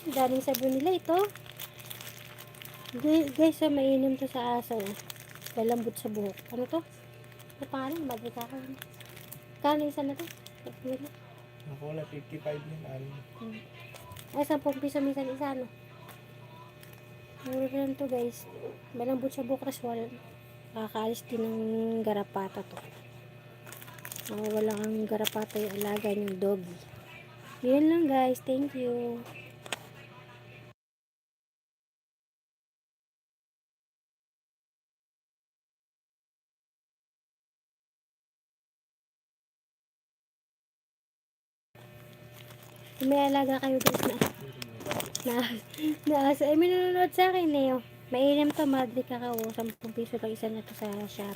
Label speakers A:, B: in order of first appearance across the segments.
A: Ang daming sabon nila ito. Guys, so mainom to sa aso. Malambot sa buhok. Ano to? Ano pangalan? Mabrika ka. Kano isa na to?
B: Ako na 55 yun.
A: Ay, 10 piso minsan isa, no? Mura lang to, guys. Malambot sa buhok. Tapos nakakaalis din ng garapata to. Wala ang garapata yung alaga yung doggy. Yun lang, guys. Thank you. Kung may alaga kayo, guys, na aso. Ay, may nanonood sa akin eh. Oh. Mainam to, madre kakao. 10 piso lang isa na to sa shop.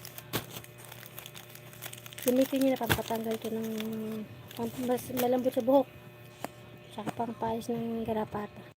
A: Gamitin nyo na pampatanggal to ng malambot sa buhok. Tsaka pang paayos ng garapata.